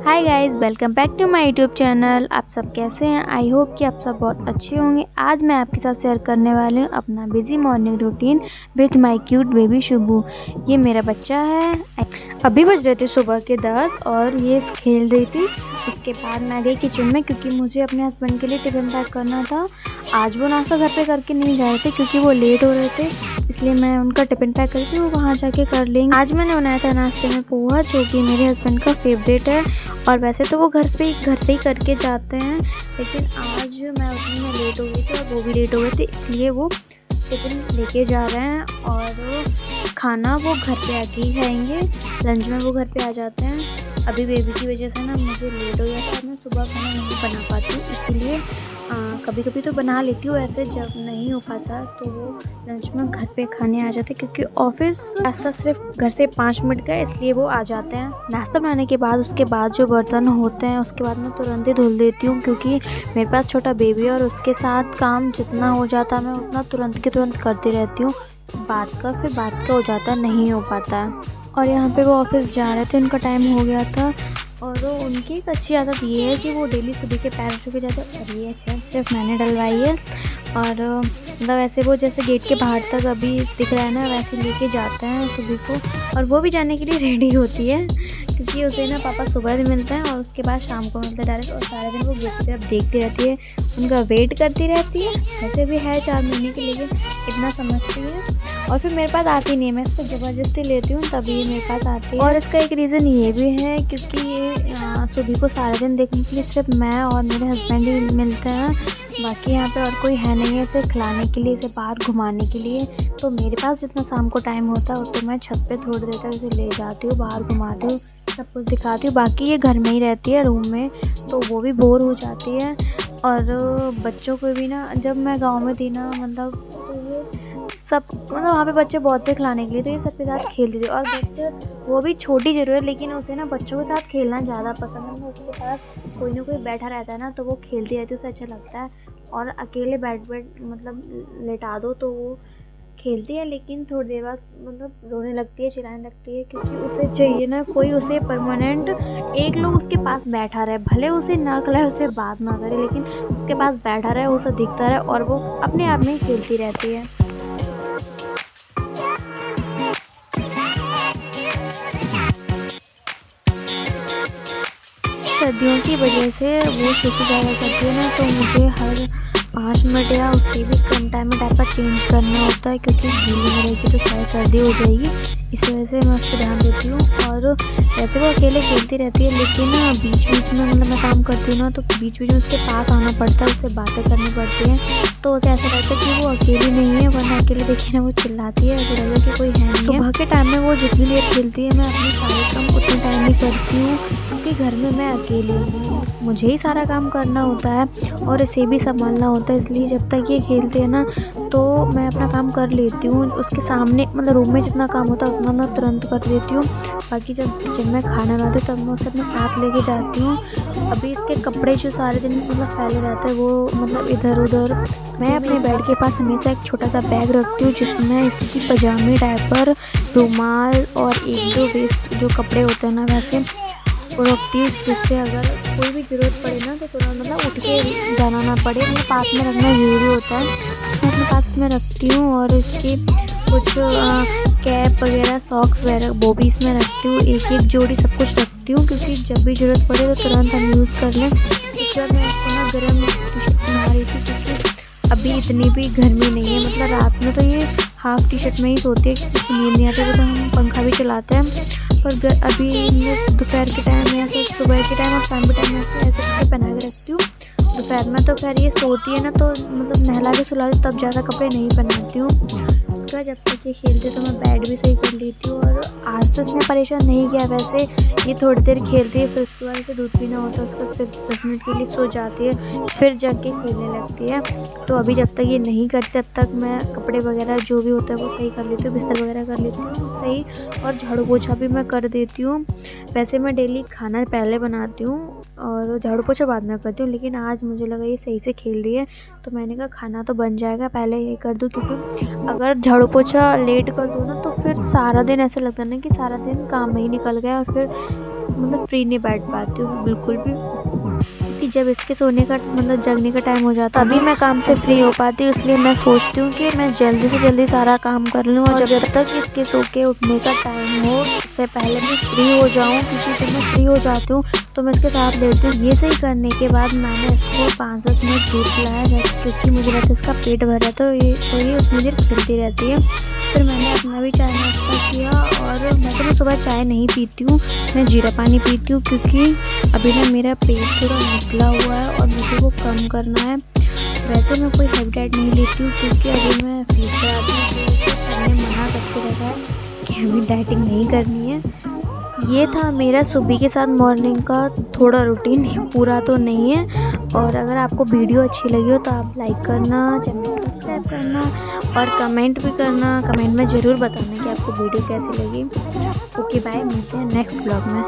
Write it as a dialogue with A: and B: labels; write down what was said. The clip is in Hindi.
A: Hi guys, welcome back to my YouTube channel. आप सब कैसे हैं? आई होप कि आप सब बहुत अच्छे होंगे। आज मैं आपके साथ शेयर करने वाली हूँ अपना busy morning routine with my cute baby Shubhu. ये मेरा बच्चा है। अभी बज रहे थे सुबह के 10 और ये खेल रही थी। उसके बाद मैं गई किचन में क्योंकि मुझे अपने हस्बैंड के लिए टिफ़िन पैक करना था। आज वो नाश्ता घर पे करके नहीं जा रहे थे क्योंकि वो लेट हो रहे थे, इसलिए मैं उनका टिफ़िन पैक करके वो वहाँ जाके कर लेंगे। आज मैंने बनाया था नाश्ते में पोहा, जो कि मेरे हस्बैंड का फेवरेट है। और वैसे तो वो घर से ही करके जाते हैं, लेकिन आज मैं उतने में लेट हो गई थी और वो भी लेट हो गए थे, इसलिए वो टिफ़िन लेके जा रहे हैं। और खाना वो घर पे आके ही खाएंगे। लंच में वो घर पे आ जाते हैं। अभी बेबी की वजह से ना मुझे लेट हो गया था, मैं सुबह खाना नहीं बना पाती हूँ, इसीलिए कभी कभी तो बना लेती हूँ। ऐसे जब नहीं हो पाता तो वो लंच में घर पे खाने आ जाते, क्योंकि ऑफिस रास्ता सिर्फ घर से 5 मिनट का है, इसलिए वो आ जाते हैं। नाश्ता बनाने के बाद उसके बाद जो बर्तन होते हैं उसके बाद मैं तुरंत ही धुल देती हूँ, क्योंकि मेरे पास छोटा बेबी है और उसके साथ काम जितना हो जाता है मैं उतना तुरंत के तुरंत करती रहती हूँ। बात का हो जाता है, नहीं हो पाता है। और यहाँ पे वो ऑफिस जा रहे थे, उनका टाइम हो गया था। और उनकी एक अच्छी आदत ये है कि वो डेली सुबह के पैर छू के जाते हैं, और ये अच्छा सिर्फ मैंने डलवाई है। और मतलब ऐसे वो जैसे गेट के बाहर तक अभी दिख रहा है ना, वैसे लेके जाते हैं सुबह को। और वो भी जाने के लिए रेडी होती है, क्योंकि उसे ना पापा सुबह से मिलते हैं और उसके बाद शाम को मिलते हैं डायरेक्ट। और सारे दिन वो गेट की तरफ देखती रहती है, उनका वेट करती रहती है। वैसे भी है 4 महीने की, लेकिन इतना समझती है। और फिर मेरे पास आती नहीं है, मैं इसको ज़बरदस्ती लेती हूँ तभी ये मेरे पास आती है। और इसका एक रीज़न ये भी है क्योंकि ये सुबह को सारा दिन देखने के लिए सिर्फ मैं और मेरे हस्बैंड ही मिलते हैं। बाकी यहाँ पे और कोई है नहीं है इसे खिलाने के लिए, इसे बाहर घुमाने के लिए। तो मेरे पास जितना शाम को टाइम होता है तो मैं छत पे थोड़ी देर तक इसे ले जाती हूँ, बाहर घुमाती हूँ, सब कुछ दिखाती हूँ। बाकी ये घर में ही रहती है रूम में, तो वो भी बोर हो जाती है। और बच्चों को भी ना, जब मैं गाँव में थी ना, मतलब तो ये सब मतलब वहाँ पे बच्चे बहुत थे खिलाने के लिए, तो ये सबके साथ खेलती थी। और बच्चे वो भी छोटी ज़रूर है, लेकिन उसे ना बच्चों के साथ खेलना ज़्यादा पसंद है। मतलब उसके पास कोई ना कोई बैठा रहता है ना, तो वो खेलती रहती है, उसे अच्छा लगता है। और अकेले बैठ मतलब लेटा दो तो वो खेलती है, लेकिन थोड़ी देर बाद मतलब रोने लगती है, चिल्लाने लगती है, क्योंकि उसे चाहिए ना कोई उसे परमानेंट एक लोग उसके पास बैठा रहे। भले उसे ना खिलाए, उसे बात ना करे, लेकिन उसके पास बैठा रहे, उसे दिखता रहे और वो अपने आप में खेलती रहती है। सर्दियों की वजह से वो सूखी ज़्यादा करती है ना, तो मुझे हर 5 मिनट या उससे भी कम टाइम में डायपर चेंज करना होता है, क्योंकि गीली में रहेगी तो शायद सर्दी हो जाएगी। इस वजह से मैं उस पर ध्यान देती हूँ। और वैसे वो अकेले खेलती रहती है, लेकिन बीच बीच में मतलब मैं काम करती हूँ ना, तो बीच बीच में उसके पास आना पड़ता है, उससे बातें करनी पड़ती हैं। तो उसे ऐसा लगता है कि वो अकेली नहीं है, वरना अकेले देखिए ना वो चिल्लाती है, ऐसा लगता है कि कोई है नहीं है। सुबह के टाइम में वो जितनी देर खेलती है, मैं अपनी सारे काम उतने टाइम ही करती हूँ, क्योंकि घर में मैं अकेली हूँ, मुझे ही सारा काम करना होता है और इसे भी संभालना होता है। इसलिए जब तक ये खेलते हैं ना, तो मैं अपना काम कर लेती हूँ। उसके सामने मतलब रूम में जितना काम होता है उतना मैं तुरंत कर लेती हूँ। बाकी जब मैं खाना बनाती हूँ तब मैं उसे अपने साथ लेके जाती हूँ। अभी इसके कपड़े जो सारे दिन मतलब फैले रहते हैं, वो मतलब इधर उधर, मैं अपने बेड के पास हमेशा एक छोटा सा बैग रखती हूँ, जिसमें इसकी पजामे, डायपर, रुमाल और 1-2 वेस्ट जो कपड़े होते हैं ना, वैसे वो रखती हूँ, जिससे अगर कोई भी ज़रूरत पड़े ना तो तुरंत मतलब उठ के जाना ना पड़े। मेरे पास में रखना ज़रूरी होता है, मैं अपने पास में रखती हूँ। और इसकी कुछ कैप वगैरह, सॉक्स वगैरह वो भी इसमें रखती हूँ, एक जोड़ी सब कुछ रखती हूँ, क्योंकि जब भी ज़रूरत पड़े तो तुरंत हम यूज़ कर लें। इसके बाद मैं इसको ना गर्म टी शर्ट पहना रही थी, क्योंकि अभी इतनी भी गर्मी नहीं है। मतलब रात में तो ये हाफ़ टी शर्ट में ही सोती है, क्योंकि नींद नहीं आती, तो हम पंखा भी चलाते हैं। पर अभी दोपहर के टाइम या फिर सुबह के टाइम और शाम के टाइम में ऐसे कपड़े पहना के रखती हूँ। दोपहर में तो खैर ये सोती है ना, तो मतलब नहला के सुला के तब ज़्यादा कपड़े नहीं पहनाती हूँ। उसका जब तक ये खेलते तो मैं बेड भी सही कर लेती हूँ। और आज तो इसने परेशान नहीं किया, वैसे ये थोड़ी देर खेलती है, फिर उसके बाद से दूध पीना होता है उसका, फिर 10 मिनट के लिए सो जाती है, फिर जग के खेलने लगती है। तो अभी जब तक ये नहीं करती तब तक मैं कपड़े वगैरह जो भी होता है वो सही कर लेती हूँ, बिस्तर वगैरह कर लेती हूँ सही, और झाड़ू पोछा भी मैं कर देती हूँ। वैसे मैं डेली खाना पहले बनाती हूँ और झाड़ू पोछा बाद में करती हूँ, लेकिन आज मुझे लगा ये सही से खेल रही है, तो मैंने कहा खाना तो बन जाएगा, पहले ये कर दूँ, क्योंकि अगर झाड़ू पोछा लेट कर दूँ ना तो फिर सारा दिन ऐसा लगता है ना कि सारा दिन काम में ही निकल गया, और फिर मतलब फ्री नहीं बैठ पाती हूँ बिल्कुल भी, कि जब इसके सोने का मतलब जगने का टाइम हो जाता है तभी मैं काम से फ्री हो पाती हूँ। इसलिए मैं सोचती हूँ कि मैं जल्दी से जल्दी सारा काम कर लूँ और जब तक इसके सो के उठने का टाइम हो उससे पहले मैं फ्री हो जाऊँ, क्योंकि जब मैं फ्री हो जाती हूँ तो मैं इसके साथ लेती हूँ। ये सही करने के बाद मैंने इसको 5-10 मिनट दूध पिलाया, क्योंकि मुझे लगता है इसका पेट भरा है तो ये उतनी देर खेलती रहती है। फिर मैंने अपना भी चाय नाश्ता किया और मैं सुबह चाय नहीं पीती हूँ, मैं जीरा पानी पीती हूँ, क्योंकि अभी ना मेरा पेट थोड़ा निकला हुआ है और मुझे वो कम करना है। वैसे मैं कोई हेवी डाइट नहीं लेती हूँ, क्योंकि अभी मैं फीस कराती हूँ तो सर ने मना करके रखा है कि हमें डाइटिंग नहीं करनी है। ये था मेरा सुबह के साथ मॉर्निंग का थोड़ा रूटीन, पूरा तो नहीं है। और अगर आपको वीडियो अच्छी लगी हो तो आप लाइक करना, चैनल को सब्सक्राइब करना और कमेंट भी करना। कमेंट में ज़रूर बताना कि आपको वीडियो कैसी लगी। ओके बाय, मिलते हैं नेक्स्ट ब्लॉग में।